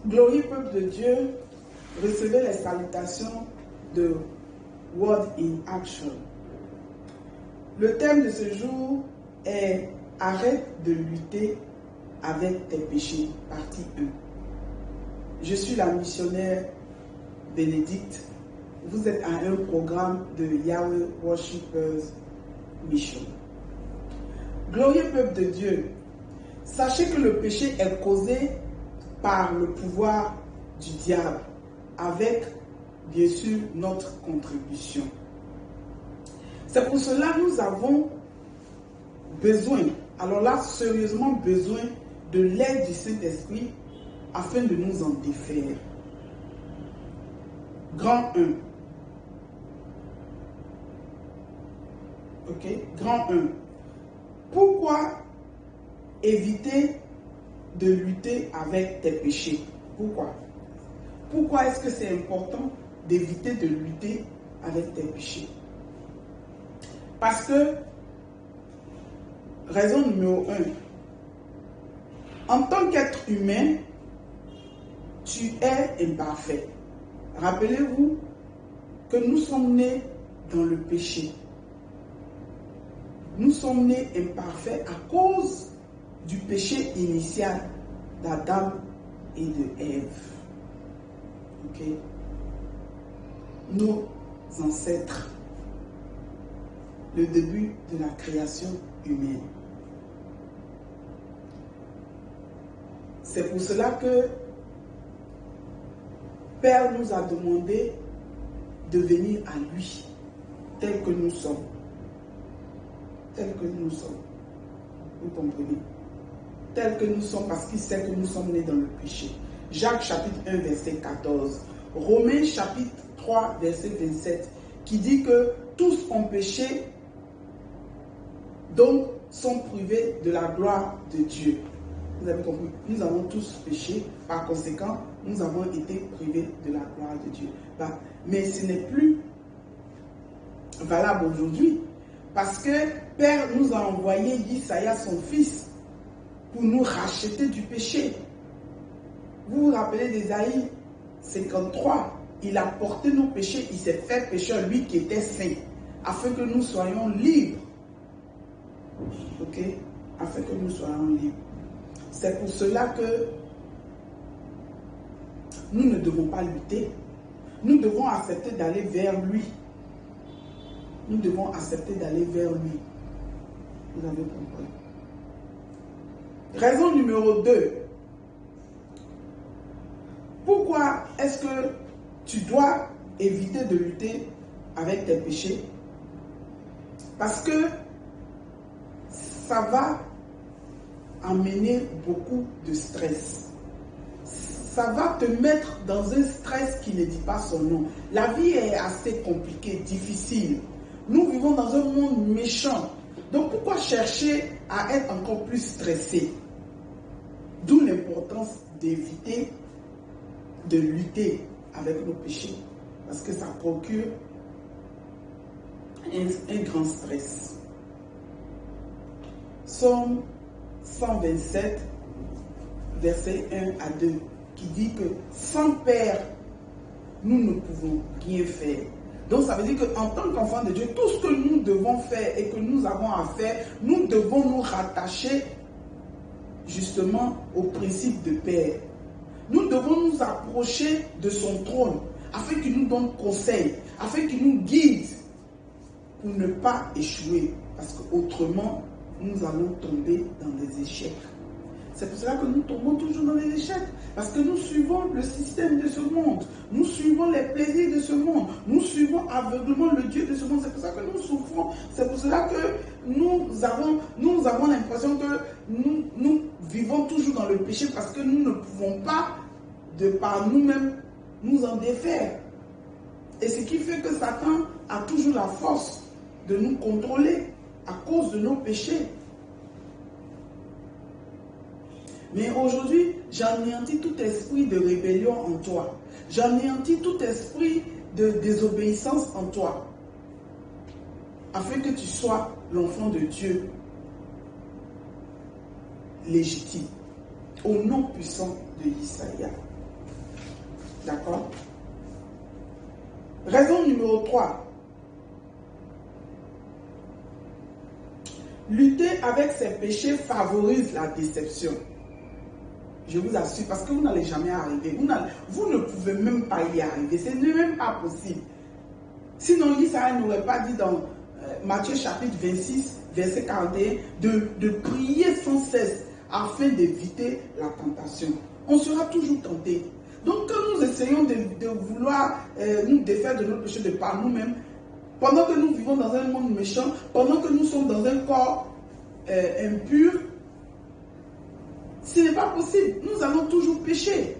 Glorieux peuple de Dieu, recevez les salutations de Word in Action. Le thème de ce jour est Arrête de lutter avec tes péchés, partie 1. Je suis la missionnaire Bénédicte. Vous êtes à un programme de Yahweh Worshippers Mission. Glorieux peuple de Dieu, sachez que le péché est causé par le pouvoir du diable, avec bien sûr notre contribution. C'est pour cela que nous avons besoin, alors là sérieusement besoin de l'aide du Saint-Esprit afin de nous en défaire. Grand 1. Ok, grand 1. Pourquoi éviter de lutter avec tes péchés? Pourquoi? Pourquoi est-ce que c'est important d'éviter de lutter avec tes péchés? Parce que, raison numéro 1, en tant qu'être humain, tu es imparfait. Rappelez-vous que nous sommes nés dans le péché. Nous sommes nés imparfaits à cause du péché initial d'Adam et de Ève. Ok? Nos ancêtres. Le début de la création humaine. C'est pour cela que Père nous a demandé de venir à lui, tel que nous sommes. Tel que nous sommes. Vous comprenez? Tel que nous sommes parce qu'il sait que nous sommes nés dans le péché. Jacques chapitre 1 verset 14. Romains chapitre 3 verset 27 qui dit que tous ont péché, donc sont privés de la gloire de Dieu. Vous avez compris? Nous avons tous péché, par conséquent, nous avons été privés de la gloire de Dieu. Mais ce n'est plus valable aujourd'hui, parce que Père nous a envoyé Isaïe, son fils, pour nous racheter du péché. Vous vous rappelez d'Ésaïe 53, il a porté nos péchés, il s'est fait pécheur, lui qui était saint, afin que nous soyons libres. Ok? Afin que nous soyons libres. C'est pour cela que nous ne devons pas lutter. Nous devons accepter d'aller vers lui. Nous devons accepter d'aller vers lui. Vous avez compris. Raison numéro 2. Pourquoi est-ce que tu dois éviter de lutter avec tes péchés? Parce que ça va amener beaucoup de stress. Ça va te mettre dans un stress qui ne dit pas son nom. La vie est assez compliquée, difficile. Nous vivons dans un monde méchant. Donc pourquoi chercher à être encore plus stressé? D'où l'importance d'éviter de lutter avec nos péchés. Parce que ça procure un grand stress. Psaume 127, verset 1 à 2, qui dit que sans Père, nous ne pouvons rien faire. Donc ça veut dire qu'en tant qu'enfant de Dieu, tout ce que nous devons faire et que nous avons à faire, nous devons nous rattacher justement au principe de Père. Nous devons nous approcher de son trône afin qu'il nous donne conseil, afin qu'il nous guide pour ne pas échouer. Parce qu'autrement, nous allons tomber dans des échecs. C'est pour cela que nous tombons toujours dans les échecs. Parce que nous suivons le système de ce monde. Nous suivons les plaisirs de ce monde. Nous suivons aveuglement le Dieu de ce monde. C'est pour ça que nous souffrons. C'est pour cela que nous avons l'impression que nous vivons toujours dans le péché parce que nous ne pouvons pas, de par nous-mêmes, nous en défaire. Et ce qui fait que Satan a toujours la force de nous contrôler à cause de nos péchés. Mais aujourd'hui, j'anéantis tout esprit de rébellion en toi. J'anéantis tout esprit de désobéissance en toi. Afin que tu sois l'enfant de Dieu légitime. Au nom puissant de Isaïe. D'accord? Raison numéro 3. Lutter avec ses péchés favorise la déception. Je vous assure, parce que vous n'allez jamais arriver. Vous ne pouvez même pas y arriver. Ce n'est même pas possible. Sinon, Isaïe n'aurait pas dit dans Matthieu chapitre 26, verset 41, de prier sans cesse afin d'éviter la tentation. On sera toujours tenté. Donc, quand nous essayons de vouloir nous défaire de notre péché de par nous-mêmes, pendant que nous vivons dans un monde méchant, pendant que nous sommes dans un corps impur, ce n'est pas possible. Nous allons toujours pécher.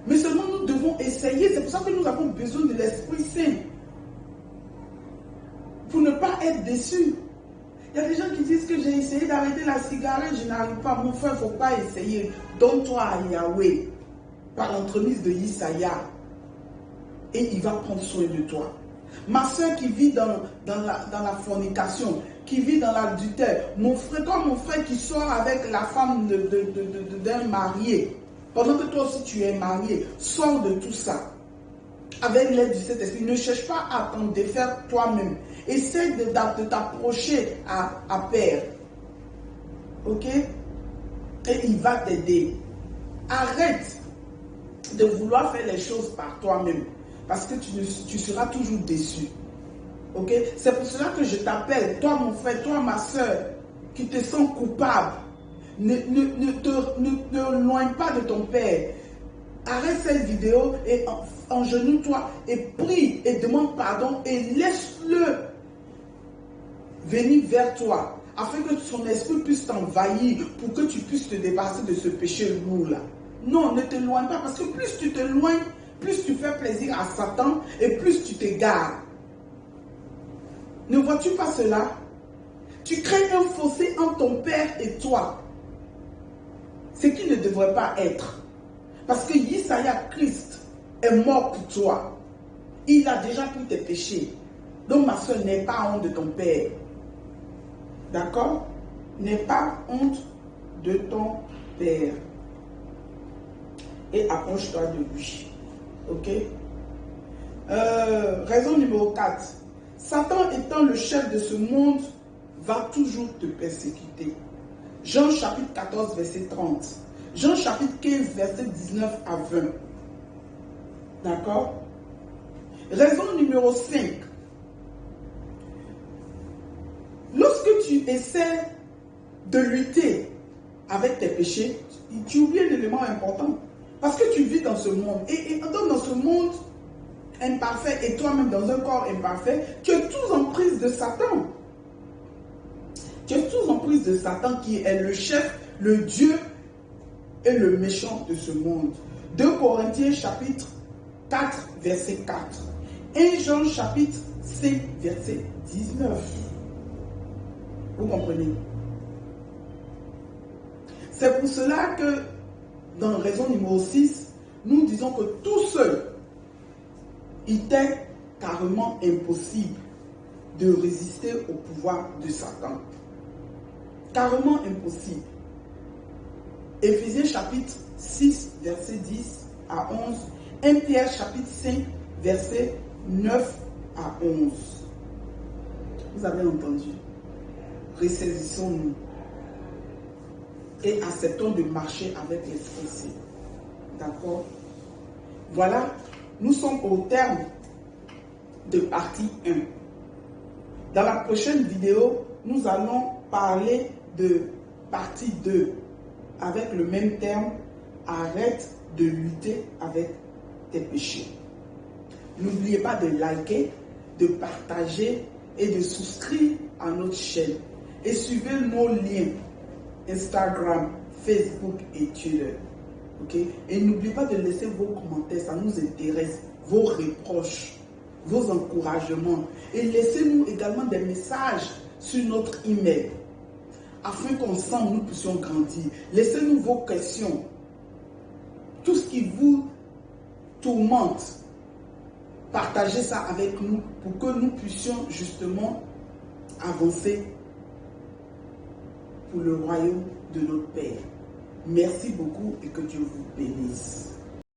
Mais seulement nous devons essayer. C'est pour ça que nous avons besoin de l'Esprit Saint. Pour ne pas être déçus. Il y a des gens qui disent que j'ai essayé d'arrêter la cigarette, je n'arrive pas. Mon frère, il ne faut pas essayer. Donne-toi à Yahweh par l'entremise de Isaïa. Et il va prendre soin de toi. Ma soeur qui vit dans la fornication, qui vit dans l'adultère, mon frère, comme mon frère qui sort avec la femme d'un marié, pendant que toi aussi tu es marié, sors de tout ça. Avec l'aide du Saint-Esprit, ne cherche pas à t'en défaire toi-même. Essaie de t'approcher à Père. Ok? Et il va t'aider. Arrête de vouloir faire les choses par toi-même. Parce que tu seras toujours déçu. Ok? C'est pour cela que je t'appelle, toi mon frère, toi ma soeur, qui te sens coupable. Ne te loigne pas de ton Père. Arrête cette vidéo et engenouille-toi et prie et demande pardon et laisse-le venir vers toi afin que son esprit puisse t'envahir pour que tu puisses te débarrasser de ce péché lourd-là. Non, ne te loigne pas parce que plus tu te loignes, plus tu fais plaisir à Satan et plus tu t'égares. Ne vois-tu pas cela? Tu crées un fossé entre ton Père et toi. Ce qui ne devrait pas être. Parce que Isaïa Christ est mort pour toi. Il a déjà pris tes péchés. Donc ma soeur, n'aie pas honte de ton Père. D'accord? N'aie pas honte de ton Père. Et approche-toi de lui. Ok? Raison numéro 4. Satan étant le chef de ce monde, va toujours te persécuter. Jean chapitre 14, verset 30. Jean chapitre 15, verset 19 à 20. D'accord? Raison numéro 5. Lorsque tu essaies de lutter avec tes péchés, tu oublies un élément important. Parce que tu vis dans ce monde. Et dans ce monde imparfait et toi-même dans un corps imparfait, tu es tous en prise de Satan. Tu es tous en prise de Satan qui est le chef, le Dieu et le méchant de ce monde. 2 Corinthiens chapitre 4, verset 4. 1 Jean chapitre 5, verset 19. Vous comprenez? C'est pour cela que dans raison numéro 6, nous disons que tout seul, il est carrément impossible de résister au pouvoir de Satan. Carrément impossible. Éphésiens chapitre 6, verset 10 à 11. 1 Pierre chapitre 5, verset 9 à 11. Vous avez entendu? Ressaisissons-nous et acceptons de marcher avec l'Esprit Saint. D'accord? Voilà, nous sommes au terme de partie 1. Dans la prochaine vidéo, nous allons parler de partie 2 avec le même terme, arrête de lutter avec tes péchés. N'oubliez pas de liker, de partager et de souscrire à notre chaîne. Et suivez nos liens Instagram, Facebook et Twitter. Okay? Et n'oubliez pas de laisser vos commentaires, ça nous intéresse, vos reproches, vos encouragements. Et laissez-nous également des messages sur notre email afin qu'ensemble nous puissions grandir. Laissez-nous vos questions, tout ce qui vous tourmente. Partagez ça avec nous pour que nous puissions justement avancer pour le royaume de notre Père. Merci beaucoup et que Dieu vous bénisse.